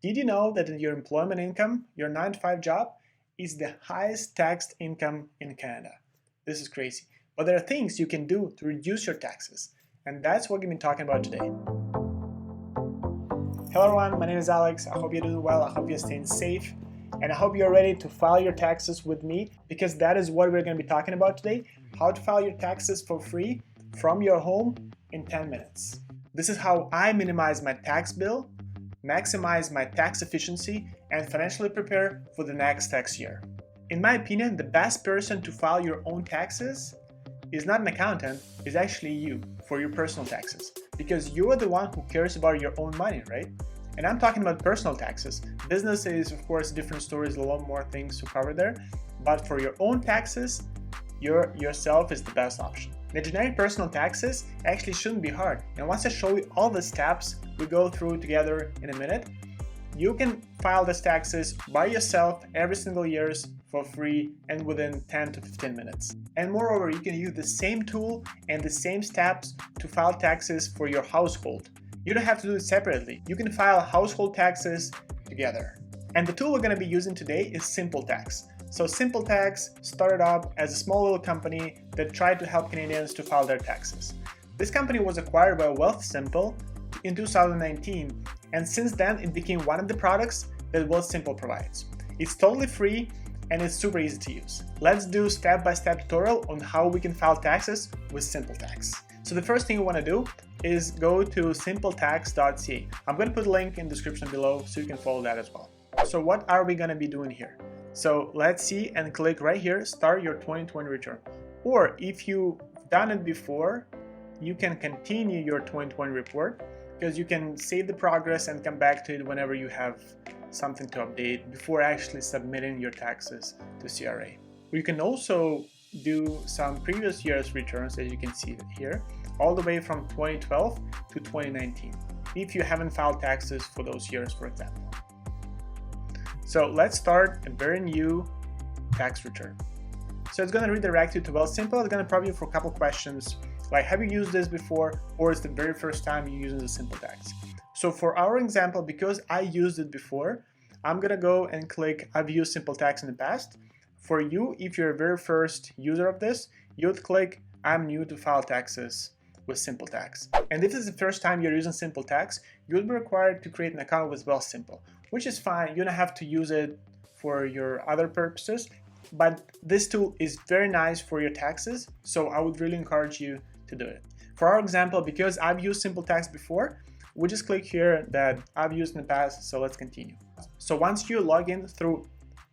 Did you know that your employment income, your 9 to 5 job, is the highest taxed income in Canada? This is crazy. But there are things you can do to reduce your taxes, and that's what we've been talking about today. Hello everyone, my name is Alex. I hope you're doing well, I hope you're staying safe, and I hope you're ready to file your taxes with me, because that is what we're going to be talking about today: how to file your taxes for free from your home in 10 minutes. This is how I minimize my tax bill, maximize my tax efficiency, and financially prepare for the next tax year. In my opinion, the best person to file your own taxes is not an accountant, it's actually you, for your personal taxes, because you're the one who cares about your own money, right? And I'm talking about personal taxes. Business is, of course, different stories, a lot more things to cover there, but for your own taxes, yourself is the best option. The generic personal taxes actually shouldn't be hard, and once I show you all the steps we go through together in a minute, you can file these taxes by yourself every single year for free and within 10 to 15 minutes. And moreover, you can use the same tool and the same steps to file taxes for your household. You don't have to do it separately. You can file household taxes together. And the tool we're going to be using today is SImpleTax. So SImpleTax started up as a small little company that tried to help Canadians to file their taxes. This company was acquired by Wealthsimple in 2019, and since then it became one of the products that Wealthsimple provides. It's totally free and it's super easy to use. Let's do step-by-step tutorial on how we can file taxes with SImpleTax. So the first thing you want to do is go to simpletax.ca. I'm going to put a link in the description below so you can follow that as well. So what are we going to be doing here? So let's see and click right here, start your 2020 return. Or if you've done it before, you can continue your 2020 report, because you can save the progress and come back to it whenever you have something to update before actually submitting your taxes to CRA. You can also do some previous year's returns, as you can see here, all the way from 2012 to 2019, if you haven't filed taxes for those years, for example. So let's start a very new tax return. So it's going to redirect you to Wealthsimple. It's going to prompt you for a couple questions, like have you used this before, or it's the very first time you're using the SImpleTax. So for our example, because I used it before, I'm going to go and click I've used SImpleTax in the past. For you, if you're a very first user of this, you would click I'm new to file taxes with SImpleTax. And if this is the first time you're using SImpleTax, you will be required to create an account with Wealthsimple, which is fine. You don't have to use it for your other purposes, but this tool is very nice for your taxes, so I would really encourage you to do it. For our example, because I've used SImpleTax before, we just click here that I've used in the past, so let's continue. So once you log in through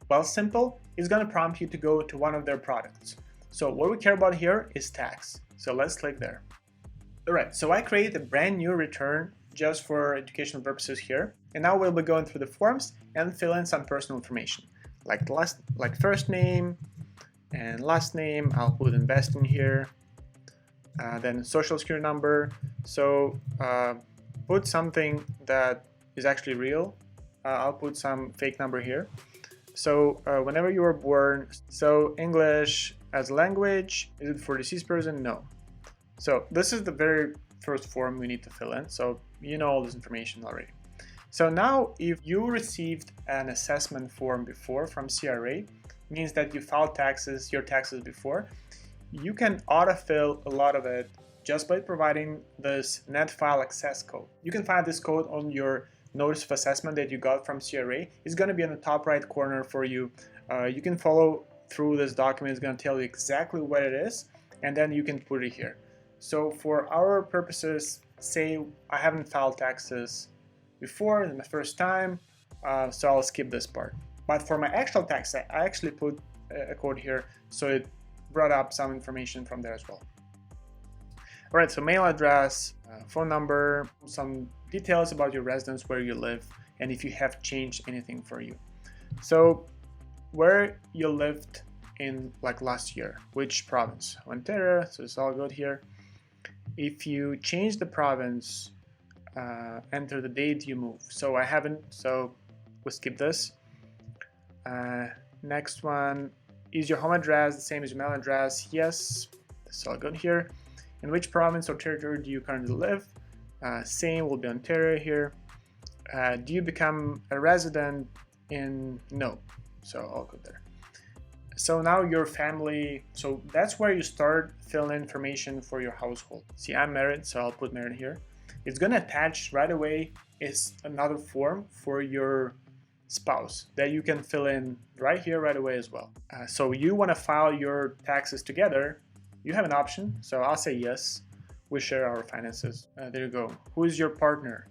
Wealthsimple, it's going to prompt you to go to one of their products. So what we care about here is tax. So let's click there. Alright, so I created a brand new return just for educational purposes here. And now we'll be going through the forms and fill in some personal information, like first name and last name. I'll put investing here. Then social security number. So put something that is actually real. I'll put some fake number here. So whenever you were born, so English as a language, is it for deceased person? No. So this is the very first form we need to fill in. So you know all this information already. So now if you received an assessment form before from CRA, means that you filed your taxes before, you can autofill a lot of it just by providing this net file access code. You can find this code on your notice of assessment that you got from CRA. It's going to be in the top right corner for you. You can follow through this document. It's going to tell you exactly what it is, and then you can put it here. So for our purposes, say I haven't filed taxes before, it's my first time, so I'll skip this part. But for my actual tax, I actually put a code here, so it brought up some information from there as well. All right, so mail address, phone number, some details about your residence, where you live, and if you have changed anything for you. So where you lived in like last year, which province? Ontario, so it's all good here. If you change the province, enter the date you move. So I haven't, so we'll skip this. Next one, is your home address the same as your mail address? Yes, that's all good here. In which province or territory do you currently live? Same will be Ontario here. Do you become a resident in? No. So I'll go there. So now your family, so that's where you start filling information for your household. See, I'm married, so I'll put married here. It's gonna attach right away is another form for your spouse that you can fill in right here right away as well. So you wanna file your taxes together, you have an option. So I'll say yes, we share our finances. There you go. Who is your partner?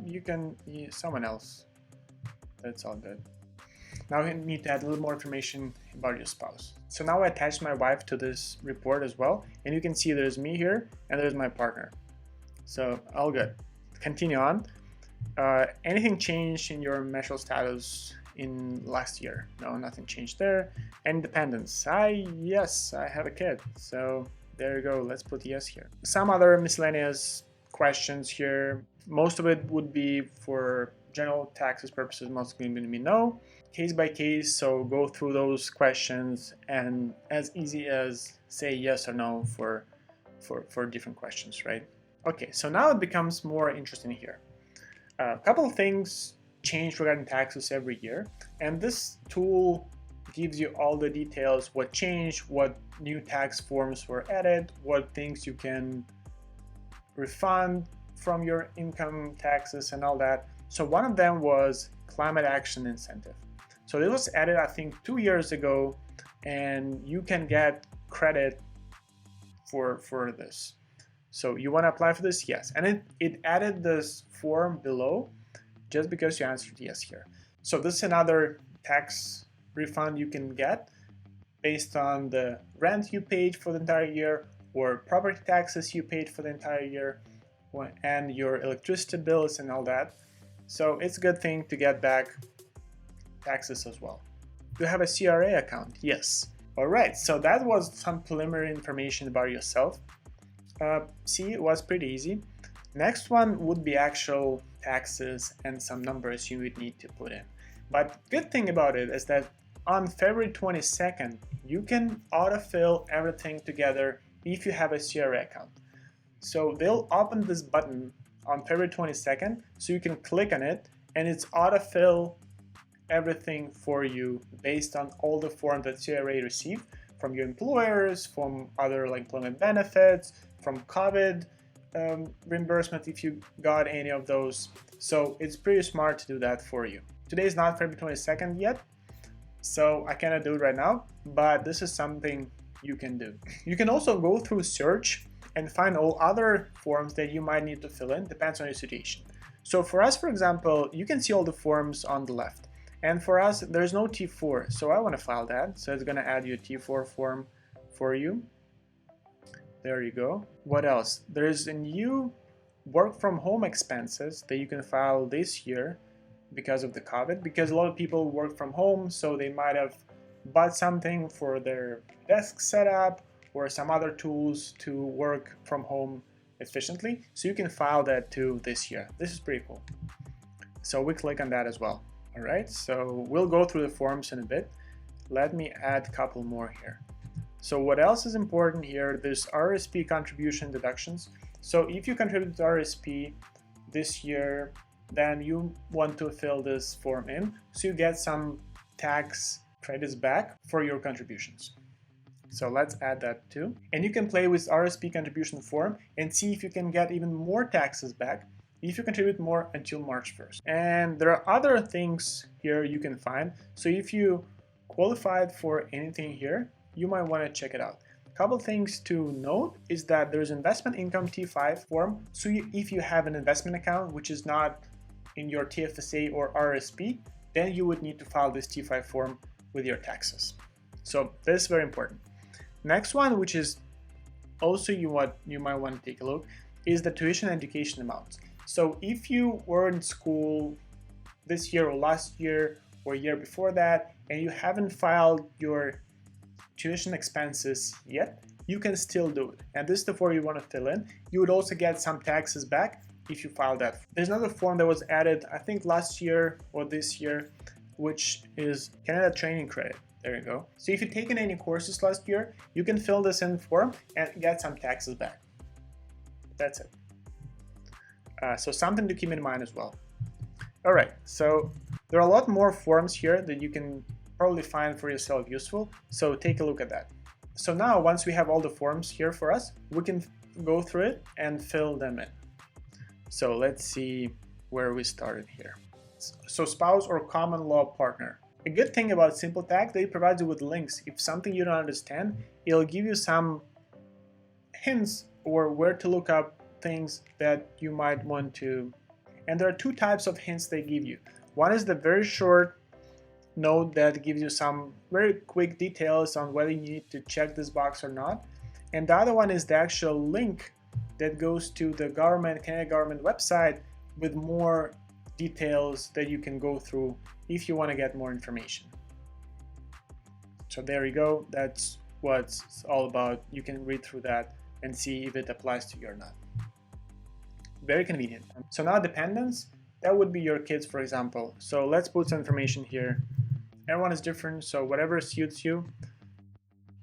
You can, someone else. That's all good. Now we need to add a little more information about your spouse. So now I attached my wife to this report as well, and you can see there's me here and there's my partner. So all good. Continue on. Anything changed in your marital status in last year? No, nothing changed there. Independence. Yes, I have a kid. So there you go. Let's put yes here. Some other miscellaneous questions here. Most of it would be for general taxes purposes, mostly going to be no. Case by case, so go through those questions and as easy as say yes or no for different questions, right? Okay, so now it becomes more interesting here. A couple of things change regarding taxes every year, and this tool gives you all the details, what changed, what new tax forms were added, what things you can refund from your income taxes and all that. So one of them was climate action incentive. So it was added, I think, 2 years ago, and you can get credit for this. So you want to apply for this? Yes. And it added this form below just because you answered yes here. So this is another tax refund you can get based on the rent you paid for the entire year or property taxes you paid for the entire year and your electricity bills and all that. So it's a good thing to get back taxes as well. Do you have a CRA account? Yes. All right, so that was some preliminary information about yourself. See, it was pretty easy. Next one would be actual taxes and some numbers you would need to put in. But good thing about it is that on February 22nd, you can autofill everything together if you have a CRA account. So they'll open this button on February 22nd, so you can click on it and it's autofill everything for you based on all the forms that CRA received from your employers, from other like employment benefits, from COVID reimbursement if you got any of those. So it's pretty smart to do that for you. Today is not February 22nd yet, so I cannot do it right now, but this is something you can do. You can also go through search and find all other forms that you might need to fill in, depends on your situation. So for us, for example, you can see all the forms on the left. And for us, there's no T4, so I want to file that. So it's going to add you a T4 form for you. There you go. What else? There's a new work from home expenses that you can file this year because of the COVID, because a lot of people work from home, so they might have bought something for their desk setup or some other tools to work from home efficiently. So you can file that too this year. This is pretty cool. So we click on that as well. All right, so we'll go through the forms in a bit. Let me add a couple more here. So what else is important here? There's RRSP contribution deductions. So if you contribute to RRSP this year, then you want to fill this form in so you get some tax credits back for your contributions. So let's add that too. And you can play with RRSP contribution form and see if you can get even more taxes back if you contribute more until March 1st. And there are other things here you can find. So if you qualified for anything here, you might want to check it out. A couple things to note is that there's investment income T5 form. So if you have an investment account, which is not in your TFSA or RRSP, then you would need to file this T5 form with your taxes. So this is very important. Next one, which is also you might want to take a look, is the tuition and education amounts. So if you were in school this year or last year or year before that, and you haven't filed your tuition expenses yet, you can still do it. And this is the form you want to fill in. You would also get some taxes back if you file that. There's another form that was added, I think last year or this year, which is Canada Training Credit. There you go. So if you've taken any courses last year, you can fill this in form and get some taxes back. That's it. So something to keep in mind as well. All right, so there are a lot more forms here that you can probably find for yourself useful, so take a look at that. So now, once we have all the forms here for us, we can go through it and fill them in. So let's see where we started here. So spouse or common law partner. A good thing about SimpleTax, they provide you with links. If something you don't understand, it'll give you some hints or where to look up things that you might want to. And there are two types of hints they give you. One is the very short note that gives you some very quick details on whether you need to check this box or not. And the other one is the actual link that goes to the Canadian government website with more details that you can go through if you want to get more information. So there you go. That's what it's all about. You can read through that and see if it applies to you or not. Very convenient. So now dependents, that would be your kids, for example. So let's put some information here. Everyone is different, so whatever suits you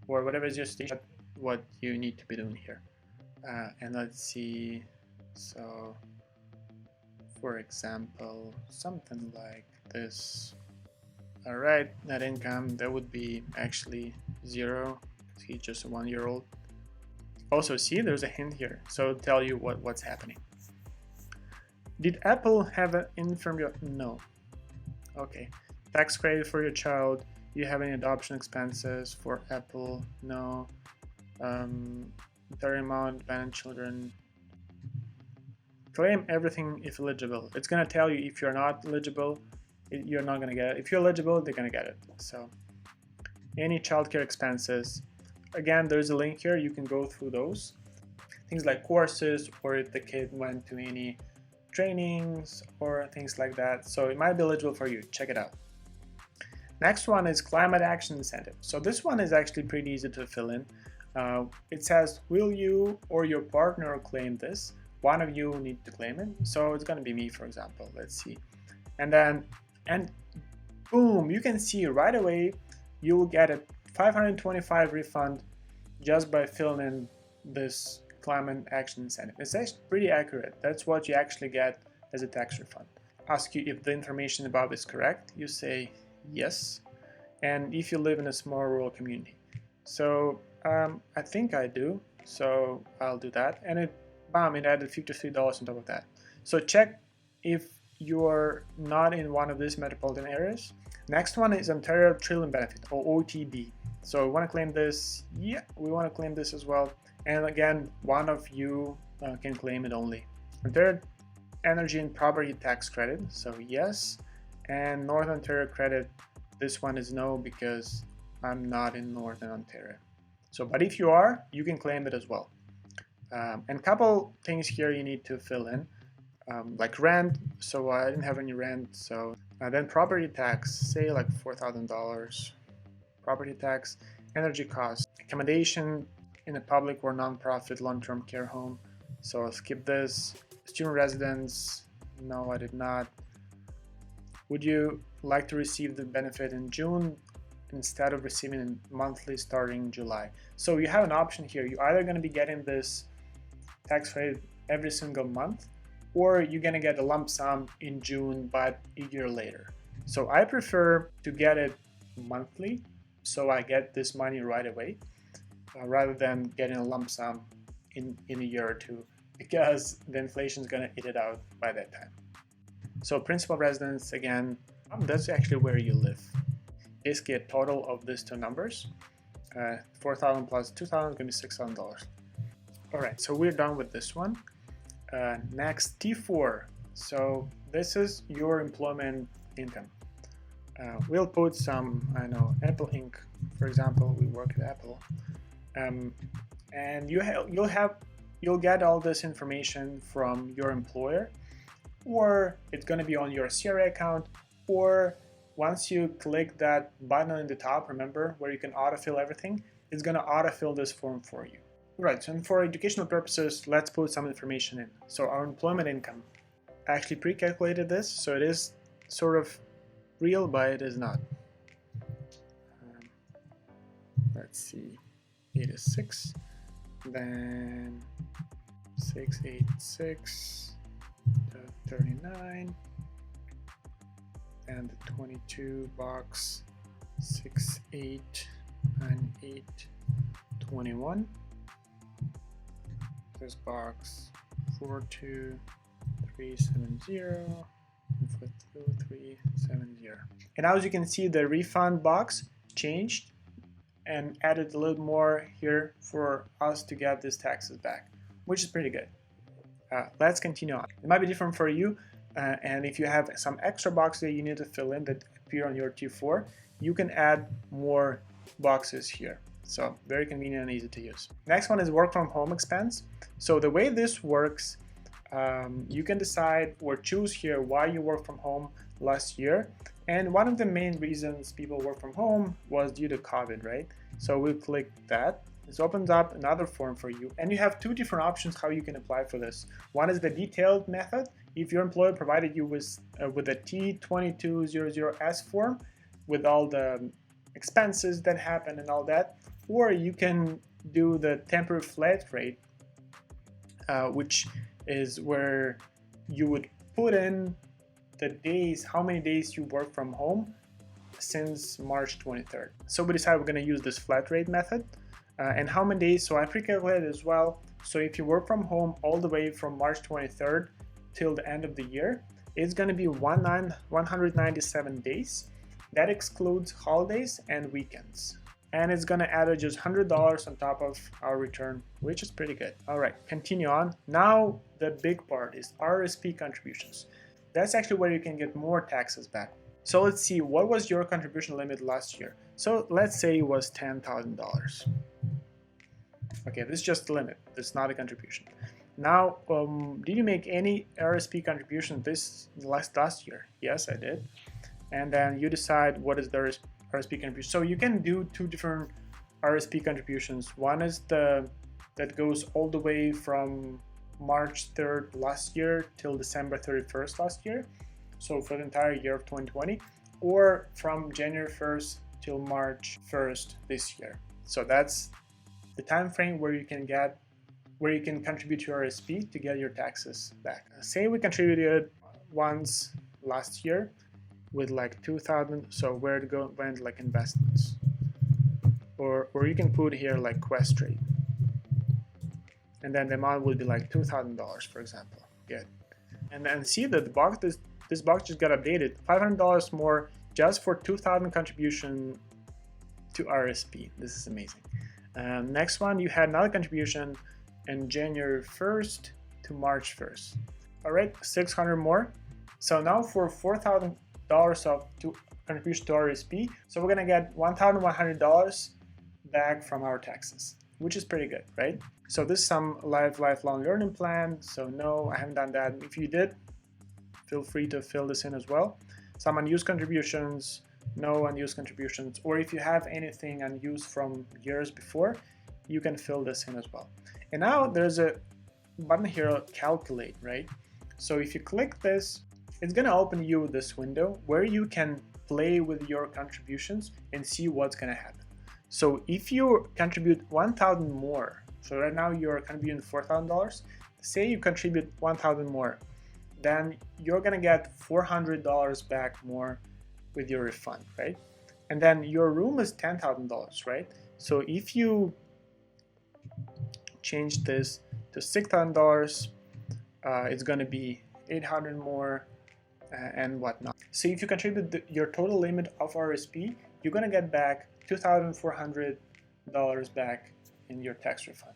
or whatever is your station, what you need to be doing here. And let's see, so for example, something like this. All right, net income, that would be actually 0, because he's just a 1-year-old. Also, see, there's a hint here, so it'll tell you what's happening. Did Apple have an infirm? No. Okay. Tax credit for your child. Do you have any adoption expenses for Apple? No. Entire amount, dependent children. Claim everything if eligible. It's going to tell you if you're not eligible, you're not going to get it. If you're eligible, they're going to get it. So, any childcare expenses. Again, there's a link here. You can go through those. Things like courses, or if the kid went to any trainings or things like that. So it might be eligible for you. Check it out. Next one is climate action incentive. So this one is actually pretty easy to fill in. It says, will you or your partner claim this? One of you need to claim it. So it's going to be me, for example. Let's see. And boom, you can see right away, you will get a $525 refund just by filling in this climate action incentive. It's actually pretty accurate. That's what you actually get as a tax refund. Ask you if the information above is correct. You say yes. And if you live in a small rural community. So I think I do. So I'll do that. And it added $53 on top of that. So check if you're not in one of these metropolitan areas. Next one is Ontario Trillium Benefit, or OTB. So we want to claim this. Yeah, we want to claim this as well. And again, one of you can claim it only. Ontario Energy and Property Tax Credit, so yes. And Northern Ontario Credit, this one is no because I'm not in Northern Ontario. So, but if you are, you can claim it as well. And a couple things here you need to fill in, like rent. So I didn't have any rent. So then property tax, say like $4,000. Property tax, energy costs, accommodation in a public or non-profit long-term care home. So I'll skip this. Student residence, no, I did not. Would you like to receive the benefit in June instead of receiving it monthly starting July? So you have an option here. You're either going to be getting this tax credit every single month, or you're going to get a lump sum in June but a year later. So I prefer to get it monthly, so I get this money right away, rather than getting a lump sum in a year or two, because the inflation is going to eat it out by that time. So principal residence, again, that's actually where you live. Basically a total of these two numbers, 4,000 plus 2,000 is going to be $6,000. All right, so we're done with this one. Next, T4. So this is your employment income. We'll put some, Apple Inc. For example, we work at Apple, and you'll get all this information from your employer, or it's going to be on your CRA account, or once you click that button in the top, remember, where you can autofill everything, it's going to autofill this form for you. Right, so for educational purposes, let's put some information in. So our employment income, I actually pre-calculated this, so it is sort of real, but it is not. Let's see, 86, then 686, the 39 and the 22 box 689821. This box 42370 and 42370. And now as you can see, the refund box changed and added a little more here for us to get these taxes back, which is pretty good. Let's continue on. It might be different for you, and if you have some extra boxes that you need to fill in that appear on your T4, you can add more boxes here. So very convenient and easy to use. Next one is work from home expense. So the way this works, you can decide or choose here why you work from home last year. And one of the main reasons people work from home was due to COVID, right? So we'll click that. This opens up another form for you, and you have two different options how you can apply for this. One is the detailed method. If your employer provided you with a T2200S form with all the expenses that happen and all that, or you can do the temporary flat rate, which is where you would put in the days, how many days you work from home since March 23rd. So we decided we're going to use this flat rate method. And how many days? So I pre-calculated as well. So if you work from home all the way from March 23rd till the end of the year, it's going to be 197 days. That excludes holidays and weekends. And it's going to add just $100 on top of our return, which is pretty good. All right, continue on. Now the big part is RRSP contributions. That's actually where you can get more taxes back. So let's see, what was your contribution limit last year? So let's say it was $10,000. Okay, this is just the limit. This is not a contribution. Now, did you make any RRSP contribution this last year? Yes, I did. And then you decide what is the RRSP contribution. So you can do two different RRSP contributions. One is that goes all the way from March 3rd last year till December 31st last year. So for the entire year of 2020, or from January 1st till March 1st this year. So that's the time frame where you can contribute your RRSP to get your taxes back. Say we contributed once last year with like 2,000, so where it went like investments, or you can put here like Quest Trade, and then the amount will be like $2,000, for example. Good. And then see that the box, this box just got updated, $500 more just for 2,000 contribution to RRSP. This is amazing. Next one, you had another contribution in January 1st to March 1st. All right, 600 more. So now for $4,000 of contribution to RRSP, so we're gonna get $1,100 back from our taxes, which is pretty good, right? So this is some lifelong learning plan. So no, I haven't done that. If you did, feel free to fill this in as well. Some unused contributions, no unused contributions, or if you have anything unused from years before, you can fill this in as well. And now there's a button here, calculate, right? So if you click this, it's gonna open you this window where you can play with your contributions and see what's gonna happen. So if you contribute 1,000 more, so right now you're contributing $4,000, say you contribute 1,000 more, then you're gonna get $400 back more with your refund, right? And then your room is $10,000, right? So if you change this to $6,000, it's gonna be 800 more and whatnot. So if you contribute your total limit of RRSP, you're gonna get back $2,400 back in your tax refund,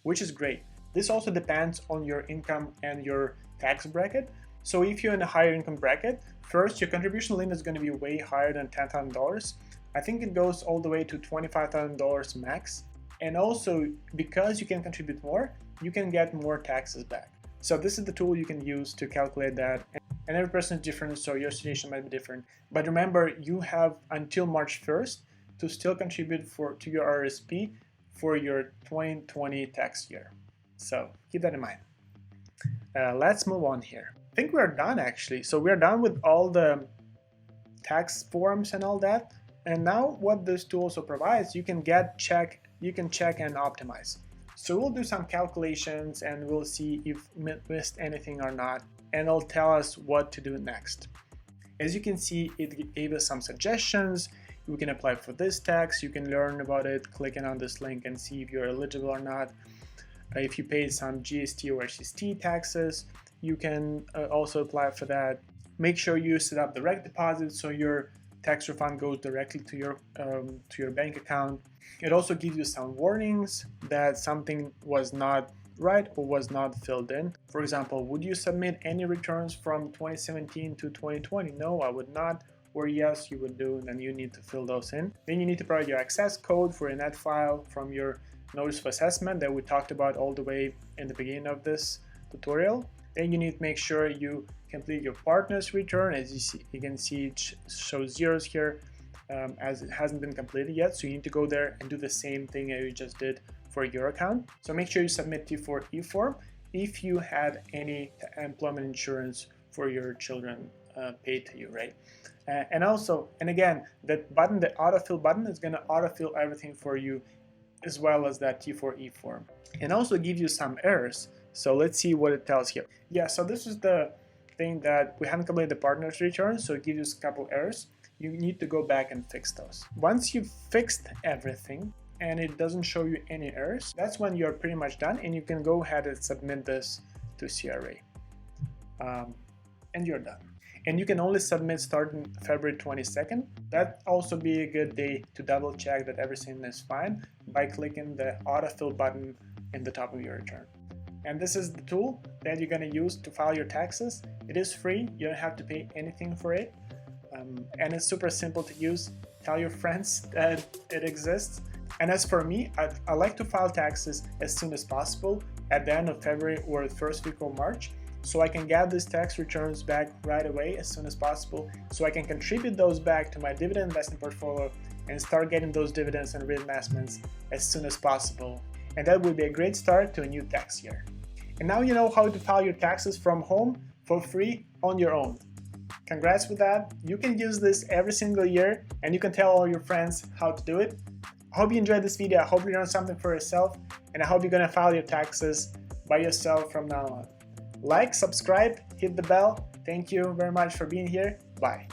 which is great. This also depends on your income and your tax bracket. So if you're in a higher income bracket, first, your contribution limit is going to be way higher than $10,000. I think it goes all the way to $25,000 max. And also, because you can contribute more, you can get more taxes back. So this is the tool you can use to calculate that. And every person is different, so your situation might be different. But remember, you have until March 1st to still contribute to your RRSP for your 2020 tax year. So keep that in mind. Let's move on here. I think we're done actually. So we're done with all the tax forms and all that. And now what this tool also provides, you can check and optimize. So we'll do some calculations and we'll see if we missed anything or not. and it'll tell us what to do next. As you can see, it gave us some suggestions. You can apply for this tax, you can learn about it clicking on this link and see if you're eligible or not. If you paid some GST or SST taxes, you can also apply for that. Make sure you set up direct deposit so your tax refund goes directly to your bank account. It also gives you some warnings that something was not right or was not filled in. For example, would you submit any returns from 2017 to 2020? No, I would not. Or yes, you would do, then you need to fill those in. Then you need to provide your access code for your net file from your notice of assessment that we talked about all the way in the beginning of this tutorial. Then you need to make sure you complete your partner's return. As you can see, it shows zeros here as it hasn't been completed yet. So you need to go there and do the same thing that you just did for your account. So make sure you submit T4E form if you had any employment insurance for your children paid to you, right? And again, that button, the autofill button, is going to autofill everything for you, as well as that T4E form, and also give you some errors. So let's see what it tells here. Yeah, so this is the thing that we haven't completed the partner's return, so it gives you a couple errors. You need to go back and fix those. Once you've fixed everything and it doesn't show you any errors, that's when you're pretty much done, and you can go ahead and submit this to CRA. And you're done. And you can only submit starting February 22nd. That also be a good day to double check that everything is fine by clicking the autofill button in the top of your return. And this is the tool that you're going to use to file your taxes. It is free, you don't have to pay anything for it. And it's super simple to use. Tell your friends that it exists. And as for me, I like to file taxes as soon as possible at the end of February or the first week of March, so I can get these tax returns back right away as soon as possible, so I can contribute those back to my dividend investing portfolio and start getting those dividends and reinvestments as soon as possible. And that would be a great start to a new tax year. And now you know how to file your taxes from home for free on your own. Congrats with that. You can use this every single year, and you can tell all your friends how to do it. I hope you enjoyed this video. I hope you learned something for yourself, and I hope you're gonna file your taxes by yourself from now on. Like, subscribe, hit the bell. Thank you very much for being here. Bye.